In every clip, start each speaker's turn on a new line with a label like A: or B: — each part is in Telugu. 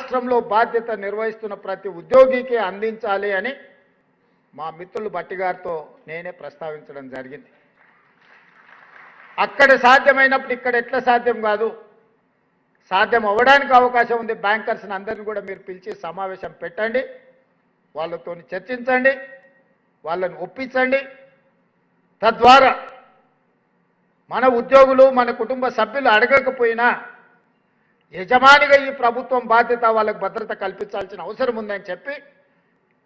A: రాష్ట్రంలో బాధ్యత నిర్వహిస్తున్న ప్రతి ఉద్యోగికి అందించాలి అని మా మిత్రులు భట్టి గారితో నేనే ప్రస్తావించడం జరిగింది. అక్కడ సాధ్యమైనప్పుడు ఇక్కడ ఎట్లా సాధ్యం కాదు, సాధ్యం అవ్వడానికి అవకాశం ఉంది. బ్యాంకర్స్ని అందరిని కూడా మీరు పిలిచి సమావేశం పెట్టండి, వాళ్ళతో చర్చించండి, వాళ్ళని ఒప్పించండి. తద్వారా మన ఉద్యోగులు మన కుటుంబ సభ్యులు అడగకపోయినా యజమానిగా ఈ ప్రభుత్వం బాధ్యత వాళ్ళకు భద్రత కల్పించాల్సిన అవసరం ఉందని చెప్పి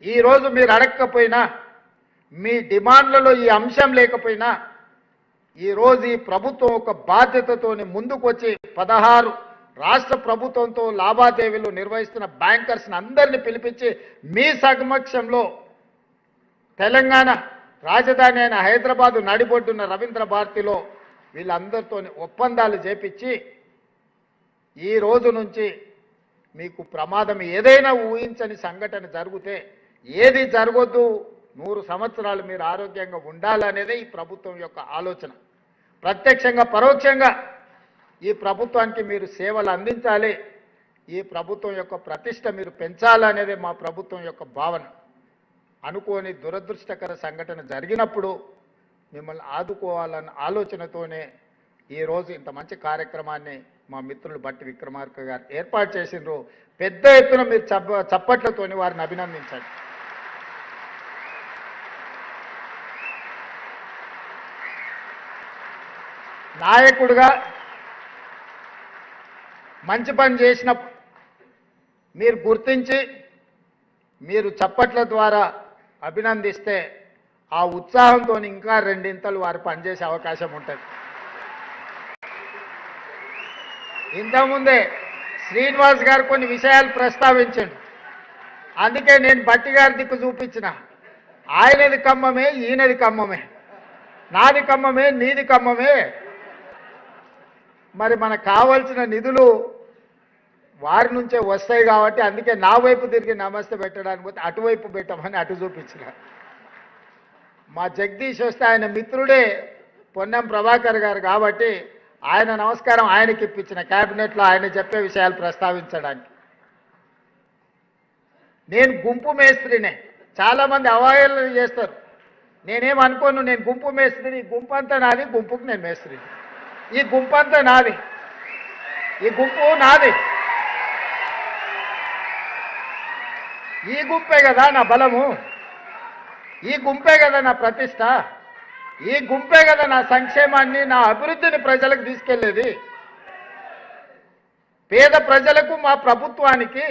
A: ఈరోజు మీరు అడగకపోయినా, మీ డిమాండ్లలో ఈ అంశం లేకపోయినా ఈరోజు ఈ ప్రభుత్వం ఒక బాధ్యతతోని ముందుకు వచ్చి 16 రాష్ట్ర ప్రభుత్వంతో లావాదేవీలు నిర్వహిస్తున్న బ్యాంకర్స్ని అందరినీ పిలిపించి మీ సమక్షంలో తెలంగాణ రాజధాని అయిన హైదరాబాదు నడిబొడ్డున్న రవీంద్ర భారతిలో వీళ్ళందరితో ఒప్పందాలు చేపించి ఈ రోజు నుంచి మీకు ప్రమాదం ఏదైనా ఊహించని సంఘటన జరిగితే ఏది జరగొద్దు, 100 సంవత్సరాలు మీరు ఆరోగ్యంగా ఉండాలనేదే ఈ ప్రభుత్వం యొక్క ఆలోచన. ప్రత్యక్షంగా పరోక్షంగా ఈ ప్రభుత్వానికి మీరు సేవలు అందించాలి, ఈ ప్రభుత్వం యొక్క ప్రతిష్ట మీరు పెంచాలనేదే మా ప్రభుత్వం యొక్క భావన. అనుకోని దురదృష్టకర సంఘటన జరిగినప్పుడు మిమ్మల్ని ఆదుకోవాలన్న ఆలోచనతోనే ఈరోజు ఇంత మంచి కార్యక్రమాన్ని మా మిత్రులు భట్టి విక్రమార్క గారు ఏర్పాటు చేసిండ్రు. పెద్ద ఎత్తున మీరు చప్పట్లతోని వారిని అభినందించండి. నాయకుడిగా మంచి పని చేసినప్పుడు మీరు గుర్తించి మీరు చప్పట్ల ద్వారా అభినందిస్తే ఆ ఉత్సాహంతో ఇంకా రెండింతలు వారు పనిచేసే అవకాశం ఉంటుంది. ఇంతకుముందే శ్రీనివాస్ గారు కొన్ని విషయాలు ప్రస్తావించండి, అందుకే నేను భట్టి గారి దిక్కు చూపించిన. ఆయనది కమ్మమే, ఈయనది కమ్మమే, నాది కమ్మమే, నీది కమ్మమే. మరి మనకు కావాల్సిన నిధులు వారి నుంచే వస్తాయి కాబట్టి అందుకే నా వైపు తిరిగి నమస్తే పెట్టడానికి పోతే అటువైపు పెట్టమని అటు చూపించిన. మా జగదీష్ వస్తే ఆయన మిత్రుడే పొన్నం ప్రభాకర్ గారు కాబట్టి ఆయన నమస్కారం ఆయనకి ఇప్పించిన, క్యాబినెట్లో ఆయన చెప్పే విషయాలు ప్రస్తావించడానికి. నేను గుంపు మేస్త్రినే, చాలామంది అవహేళన చేస్తారు. నేనేమనుకోను, నేను గుంపు మేస్త్రిని, గుంపు అంతా నాది, గుంపుకు నేను మేస్త్రిని. ఈ గుంపు అంతా నాది, ఈ గుంపు నాది. ఈ గుంపే కదా నా బలము, ఈ గుంపే కదా నా ప్రతిష్ట, ఈ గుంపే కదా నా సంక్షేమాన్ని, నా అభివృద్ధిని ప్రజలకు తీసుకెళ్లేది. పేద ప్రజలకు మా ప్రభుత్వానికి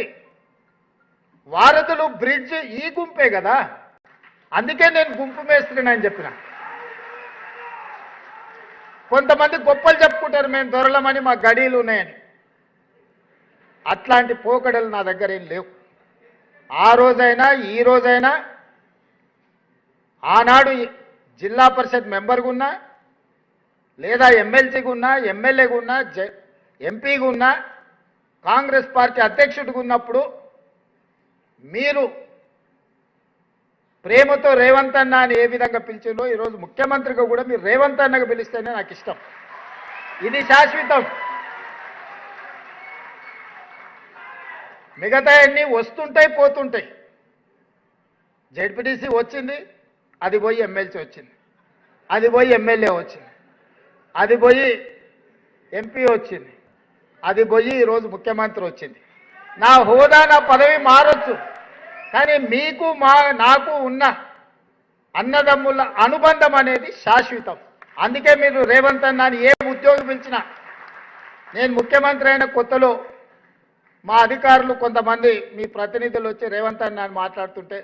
A: వారధులు బ్రిడ్జ్ ఈ గుంపే కదా. అందుకే నేను గుంపు మేస్త్రిని అని చెప్పిన. కొంతమంది గొప్పలు చెప్పుకుంటారు, మేము దొరలమని, మా గడీలు ఉన్నాయని. అట్లాంటి పోకడలు నా దగ్గర ఏం లేవు. ఆ రోజైనా ఈ రోజైనా, ఆనాడు జిల్లా పరిషత్ మెంబర్గా ఉన్నా, లేదా ఎమ్మెల్సీగా ఉన్నా, ఎమ్మెల్యేగా ఉన్నా, ఎంపీగా ఉన్నా, కాంగ్రెస్ పార్టీ అధ్యక్షుడిగా ఉన్నప్పుడు మీరు ప్రేమతో రేవంత్ అన్న అని ఏ విధంగా పిలిచిందో ఈరోజు ముఖ్యమంత్రిగా కూడా మీరు రేవంత్ అన్నగా పిలిస్తేనే నాకు ఇష్టం. ఇది శాశ్వతం. మిగతా అన్నీ వస్తుంటాయి పోతుంటాయి. జెడ్పీటీసీ వచ్చింది, అది పోయి ఎమ్మెల్సీ వచ్చింది, అది పోయి ఎమ్మెల్యే వచ్చింది, అది పోయి ఎంపీ వచ్చింది, అది పోయి ఈరోజు ముఖ్యమంత్రి వచ్చింది. నా హోదా నా పదవి మారొచ్చు, కానీ మీకు నాకు ఉన్న అన్నదమ్ముల అనుబంధం అనేది శాశ్వతం. అందుకే మీరు రేవంత్ అన్న అని ఏ ఉద్యోగం పిలిచినా, నేను ముఖ్యమంత్రి అయిన కొత్తలో మా అధికారులు కొంతమంది మీ ప్రతినిధులు వచ్చి రేవంత్ అన్న అని మాట్లాడుతుంటే,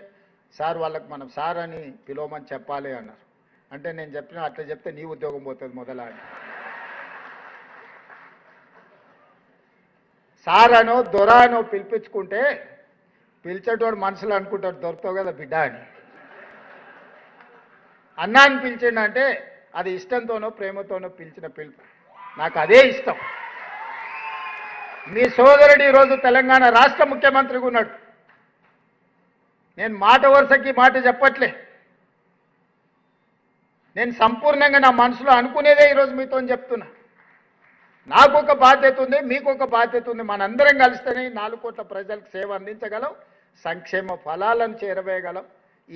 A: సార్ వాళ్ళకు మనం సార్ అని పిలవమని చెప్పాలి అన్నారు. అంటే నేను చెప్పిన అట్లా చెప్తే నీ ఉద్యోగం పోతుంది మొదల అని. సార్ అనో దొర అనో పిలిపించుకుంటే పిలిచేటోడు మనసులో అనుకుంటాడు దొరుకుతావు కదా బిడ్డ అని. అన్నాన్ని పిలిచిండంటే అది ఇష్టంతోనో ప్రేమతోనో పిలిచిన పిలుపు, నాకు అదే ఇష్టం. మీ సోదరుడు ఈరోజు తెలంగాణ రాష్ట్ర ముఖ్యమంత్రిగా ఉన్నాడు. నేను మాట వరుసకి మాట చెప్పట్లే, నేను సంపూర్ణంగా నా మనసులో అనుకునేదే ఈరోజు మీతో చెప్తున్నా. నాకు ఒక బాధ్యత ఉంది, మీకు ఒక బాధ్యత ఉంది. మనందరం కలిస్తేనే 4 కోట్ల ప్రజలకు సేవ అందించగలం, సంక్షేమ ఫలాలను చేరవేయగలం.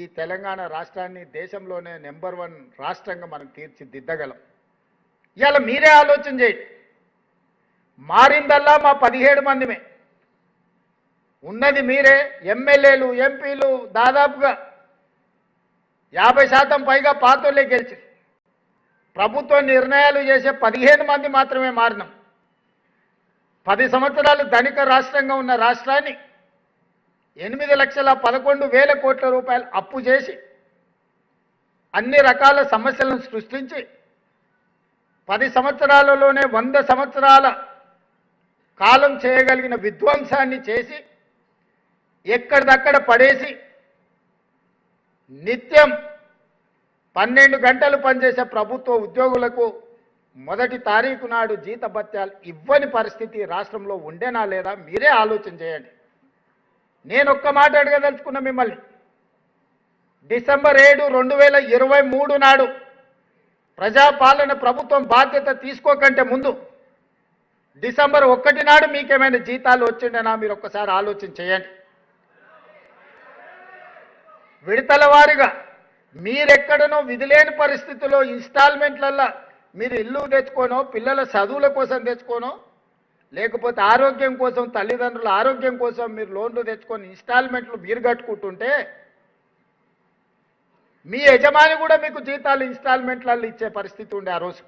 A: ఈ తెలంగాణ రాష్ట్రాన్ని దేశంలోనే నెంబర్ 1 రాష్ట్రంగా మనం తీర్చిదిద్దగలం. ఇవాళ మీరే ఆలోచన చేయండి. మారిందల్లా మా 17 మందిమే ఉన్నది. మీరే ఎమ్మెల్యేలు, ఎంపీలు దాదాపుగా 50% పైగా పాతోళ్ళే గెలిచారు. ప్రభుత్వ నిర్ణయాలు చేసే 15 మంది మాత్రమే మారినాం. 10 సంవత్సరాలు ధనిక రాష్ట్రంగా ఉన్న రాష్ట్రాన్ని 8,11,000 కోట్ల రూపాయలు అప్పు చేసి అన్ని రకాల సమస్యలను సృష్టించి 10 సంవత్సరాలలోనే 100 సంవత్సరాల కాలం చేయగలిగిన విధ్వంసాన్ని చేసి ఎక్కడిదక్కడ పడేసి నిత్యం 12 గంటలు పనిచేసే ప్రభుత్వ ఉద్యోగులకు మొదటి తారీఖు నాడు జీతభత్యాలు ఇవ్వని పరిస్థితి రాష్ట్రంలో ఉండేనా లేదా మీరే ఆలోచన చేయండి. నేను ఒక్క మాట అడగదలుచుకున్నా మిమ్మల్ని. డిసెంబర్ 7, 2023 నాడు ప్రజాపాలన ప్రభుత్వం బాధ్యత తీసుకోకంటే ముందు డిసెంబర్ 1 నాడు మీకేమైనా జీతాలు వచ్చిండేనా మీరు ఒక్కసారి ఆలోచన చేయండి. విడతల వారీగా మీరెక్కడనో విధిలేని పరిస్థితుల్లో ఇన్స్టాల్మెంట్లల్లో మీరు ఇల్లు తెచ్చుకోనో, పిల్లల చదువుల కోసం తెచ్చుకోనో, లేకపోతే ఆరోగ్యం కోసం, తల్లిదండ్రుల ఆరోగ్యం కోసం మీరు లోన్లు తెచ్చుకొని ఇన్స్టాల్మెంట్లు మీరు కట్టుకుంటుంటే మీ యజమాని కూడా మీకు జీతాలు ఇన్స్టాల్మెంట్లలో ఇచ్చే పరిస్థితి ఉండే. ఆ రోజు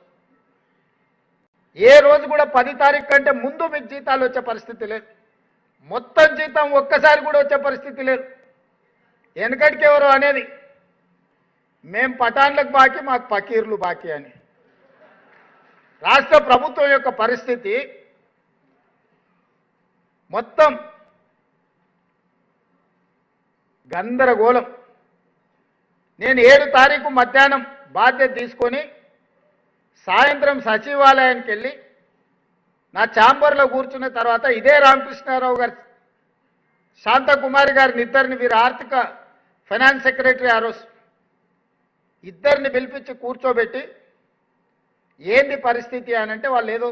A: ఏ రోజు కూడా 10 తారీఖు కంటే ముందు మీకు జీతాలు వచ్చే పరిస్థితి లేదు. మొత్తం జీతం ఒక్కసారి కూడా వచ్చే పరిస్థితి లేదు. వెనకటికి ఎవరు అనేది మేం పఠాన్లకు బాకీ, మాకు పకీర్లు బాకీ అని. రాష్ట్ర ప్రభుత్వం యొక్క పరిస్థితి మొత్తం గందరగోళం. నేను 7 తారీఖు మధ్యాహ్నం బాధ్యత తీసుకొని సాయంత్రం సచివాలయానికి వెళ్ళి నా ఛాంబర్లో కూర్చున్న తర్వాత ఇదే రామకృష్ణారావు గారు, శాంతకుమారి గారిని ఇద్దరిని, వీరు ఆర్థిక ఫైనాన్స్ సెక్రటరీ ఆ రోజు ఇద్దరిని పిలిపించి కూర్చోబెట్టి ఏంది పరిస్థితి అని అంటే వాళ్ళు ఏదో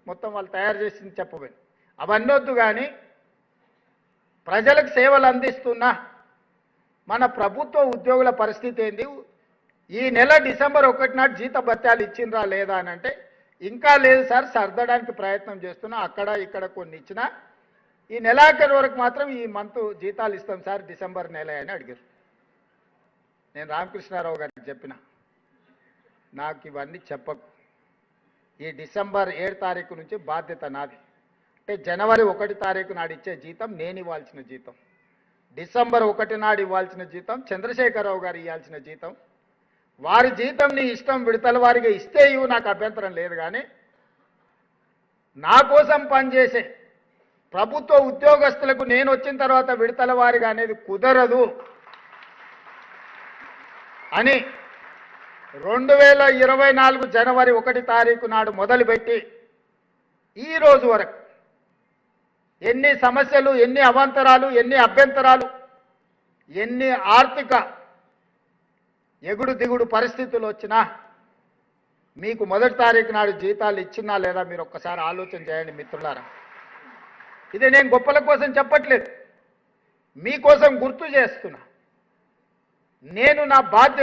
A: మొత్తం వాళ్ళు తయారు చేసింది చెప్పబోయి అవన్నీ వద్దు, కానీ ప్రజలకు సేవలు అందిస్తున్నా మన ప్రభుత్వ ఉద్యోగుల పరిస్థితి ఏంది, ఈ నెల డిసెంబర్ 1 నాడు జీతభత్యాలు ఇచ్చిండ్రా లేదా అని అంటే ఇంకా లేదు సార్, సర్దడానికి ప్రయత్నం చేస్తున్నా, అక్కడ ఇక్కడ కొన్ని ఇచ్చినా ఈ నెలాఖరు వరకు మాత్రం ఈ మంత్ జీతాలు ఇస్తాం సార్ డిసెంబర్ నెల అని అడిగారు. నేను రామకృష్ణారావు గారికి చెప్పిన, నాకు ఇవన్నీ చెప్పకు, ఈ డిసెంబర్ 7 తారీఖు నుంచి బాధ్యత నాది. అంటే జనవరి 1 తారీఖు నాడు ఇచ్చే జీతం నేను ఇవ్వాల్సిన జీతం, డిసెంబర్ 1 నాడు ఇవ్వాల్సిన జీతం చంద్రశేఖరరావు గారు ఇవ్వాల్సిన జీతం. వారి జీతం నీ ఇష్టం విడతల వారిగా ఇస్తే ఇవ్వు, నాకు అభ్యంతరం లేదు, కానీ నా కోసం పనిచేసే ప్రభుత్వ ఉద్యోగస్తులకు నేను వచ్చిన తర్వాత విడతల వారిగా అనేది కుదరదు అని 2024 జనవరి 1 తారీఖు నాడు మొదలుపెట్టి ఈ రోజు వరకు ఎన్ని సమస్యలు, ఎన్ని అవాంతరాలు, ఎన్ని అభ్యంతరాలు, ఎన్ని ఆర్థిక ఎగుడు దిగుడు పరిస్థితులు వచ్చినా మీకు 1 తారీఖు నాడు జీతాలు ఇచ్చినా లేదా మీరు ఒక్కసారి ఆలోచన చేయండి మిత్రులారా. ఇది నేను గొప్పల కోసం చెప్పట్లేదు, మీకోసం గుర్తు చేస్తున్నా. నేను నా బాధ్యత